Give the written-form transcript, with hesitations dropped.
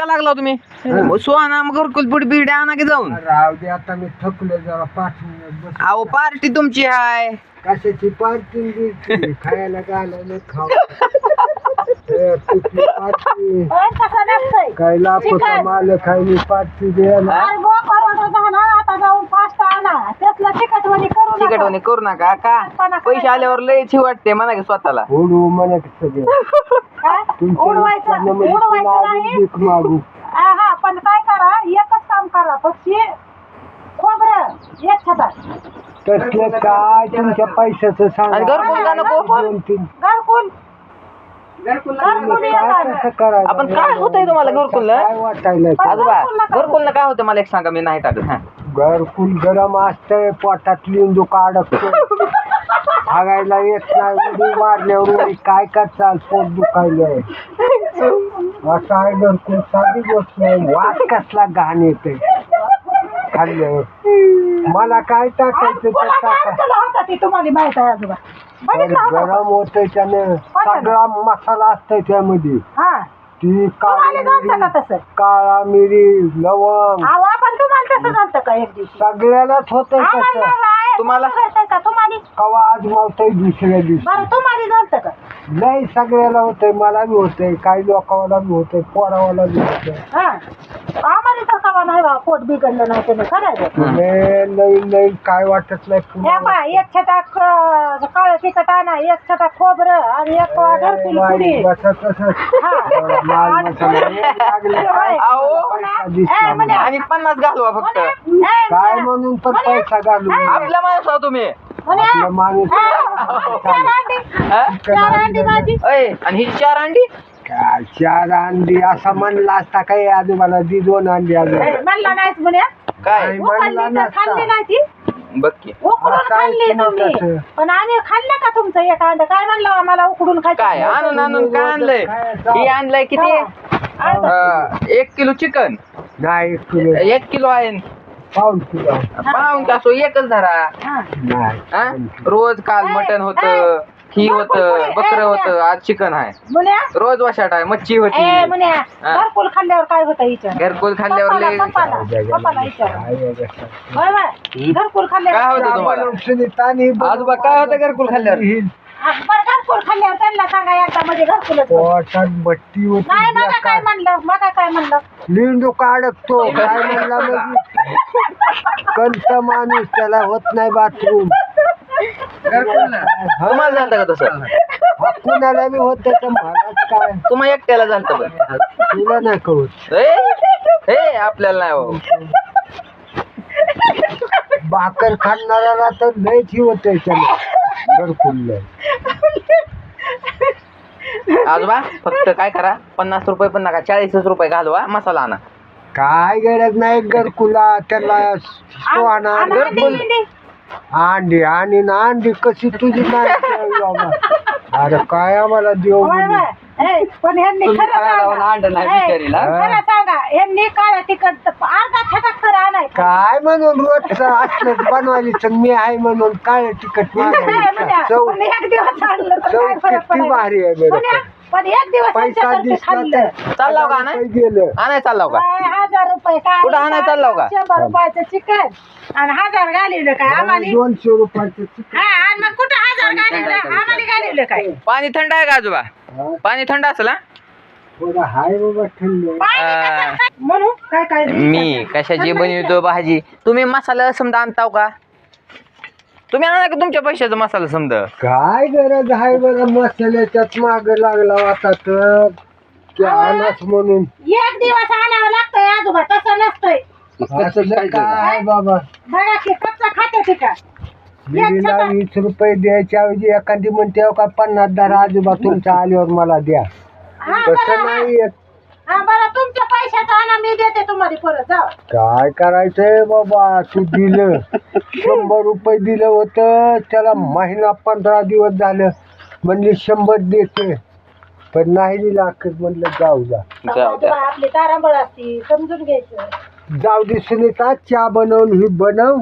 का लागला तुम्ही सोना घरकुल पुढे बिडे आणा की जाऊन राव दे आता मी थकलो जरा 5 मिनिट बस अहो पार्टी तुमची आहे कशाची पार्टी खायला घालायला खाऊ कुठली पार्टी काय लापता माल खायली पार्टी द्यायला तिकटवणी करू नका का पैसे आल्यावर लय छी वाटते म्हणा की स्वतःला उडू म्हणा सगळं भीक मागू पण काय करा एकच काम करा पक्षी खोबरं एक छतात तसलं काय तुमच्या पैशाचं सांगा आणि घरकुल का नको घरकुल कसं करायचं आपण काय होतंय तुम्हाला घरकुल काय वाटायला आजोबा घरकुल काय होतं मला एक सांगा मी नाही टाकत हा घरकुल गरम असतंय पोटात लिंबू काढतो भागायला येत नाही उडी मारल्यावर उडी काय चाल पोट दुखायलंय असं आहे घरकुल साधी गोष्ट नाही वास कसला घाण येते खाल्ल्यावर मला काय टाकायचं ते टाका तुम्हाला माहित आहे आजोबा गरम होतंय त्याने सगळा मसाला असतोय त्यामध्ये ती काळा मिरी लवंग आपण तुम्हाला तसं झालं का एक दिवशी सगळ्यालाच होतंय तसं तुम्हाला कवा आज मावतंय दुसऱ्या दिवशी बरं तुम्हाला झालं का नाही सगळ्याला होतंय मला बी होतंय काही लोकांना बी होतंय पोरावाला बी होतंय आम्हाला तर कवा नाही बा पोट बिघडलं नाही त्याने खरं नवीन नवीन काय वाटत नाही एक छटाक काळं तिखट आणा एक छटाक खोबरं आणि एक घरकुल पुडी आणि 50 घालवा फक्त काय म्हणून पण पैसा घालू आपला माणूस आहो तुम्ही आपला माणूस आणि ही 4 अंडी काय 4 अंडी असा म्हणला असता काय आजोबाला दी 2 अंडी अजून म्हणला नाहीच म्हणे काय म्हणला खाल्ली नाही ती बघ की उकडून खाल्ली तुम्ही पण आम्ही खाल्लं का तुमचं एक अंड काय म्हणलं आम्हाला उकडून खायचं काय आणून काय आणलंय ही आणलंय किती 1 किलो चिकन नाही 1 किलो 1 किलो आहे पाऊण किलो पाहून का सो एकच धरा नाही रोज काल मटन होतं ही होतं बकरं होतं आज चिकन आहे रोज वशाट आहे मच्छी होती घरकुल खाल्ल्यावर काय होतं विचार घरकुल खाल्ल्यावर लय घरकुल खाल्ल्यावर काय होतं तुम्हाला आजोबा काय होतं घरकुल खाल्ल्यावर घरकुल खाल्ल्यावर त्यांना सांगा एकदा म्हणजे घरकुलच पोटात बट्टी होती नाही मग काय म्हणलं लिंडू काढतो काय म्हणला म्हणजे कंच माणूस त्याला होत नाही बाथरूम तुम्हाला झालं का तसं कुणाला बी होत मलाच काय तुम्हाला एकट्याला झालं पण तुला नाही कळत हे आपल्याला नाही हो भाकर खाणाऱ्याला तर लयच ही होतंय त्याला घरकुल आजोबा फक्त काय करा 50 रुपये पण नका 40 रुपये घालवा मसाला आणा काय गरज नाही घरकुला त्याला सोना घरकुल अंडी आणि अंडी कशी तुझी नाही बाबा अरे काय आम्हाला देव पण ह्यांनी खरं सांगा ह्यांनी काळं तिखट अर्धा छटाक तर आणाय काय म्हणून रोज असलं बनवायचं मी आहे म्हणून काय तिखट चव एक दिवस आणलं तर चव काय फरक किती पडेल? भारी आहे बरं पण एक दिवस पैसा दिसला चाललाव का आणाय गेलं आणाय चाललाव का 1000 रुपये काय कुठं आणाय चाललाव का 100 रुपयाचं चिकन आणि 1000 घालिवलं काय आम्हाला 200 रुपयाचं चिकन आणि मग कुठं 1000 घालिवलं आम्हाला घालिवलं काय पाणी थंड आहे का आजोबा पाणी थंड असेल हा थोडं हाय बाबा थंड म्हणून काय काय मी कशाची बनवतो भाजी तुम्ही मसाला समजा आणताव का तुम्ही आणा का तुमच्या पैशाचा मसाला समजा काय गरज आहे बरं मसाल्याच्यात माग लागला आता तर आणस म्हणून एक दिवस आणावं लागतंय आजोबा तसं नसतंय असं काय बाबा बघा की कच्चा खाते ते का मुलीला 20 रुपये द्यायच्या ऐवजी एखादी म्हणते का 50 दर आजोबा तुमच्या आल्यावर मला द्या तसं नाही बरं तुमच्या पैशाचा आणा मी देते तुम्हाला परत जाऊ काय करायचंय बाबा तू दिलं 100 रुपये दिलं होतं त्याला महिना 15 दिवस झालं म्हणले 100 देते पण नाही दिला अखेर म्हणलं जाऊ जा आपली तारांबळ असती समजून घ्यायचं जाऊ दे सुनीता चहा बनवून ही बनव